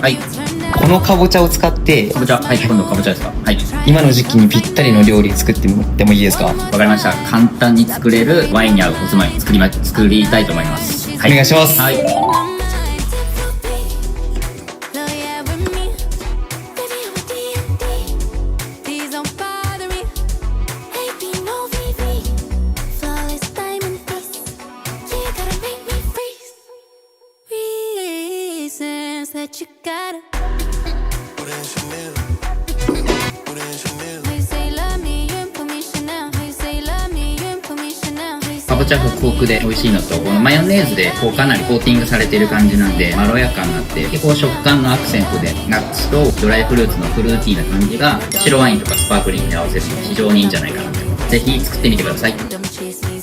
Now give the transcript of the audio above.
はい。このかぼちゃを使ってかぼちゃ。はい。今度かぼちゃですか。はい。今の時期にぴったりの料理作ってもらってもいいですか？わかりました。簡単に作れるワインに合うおつまみ作りたいと思います。はい。お願いします。はい。That you gotta put in Chanel, put in Chanel. You say love me, you put me Chanel. You say love me, you put me Chanel. かぼちゃホクホクで美味しいのと、このマヨネーズでこうかなりコーティングされてる感じなんで、まろやかになって、でこう食感のアクセントで、ナッツとドライフルーツのフルーティーな感じが、白ワインとかスパークリングに合わせるの非常にいいんじゃないかなと思います。ぜひ作ってみてください。Don't chase me.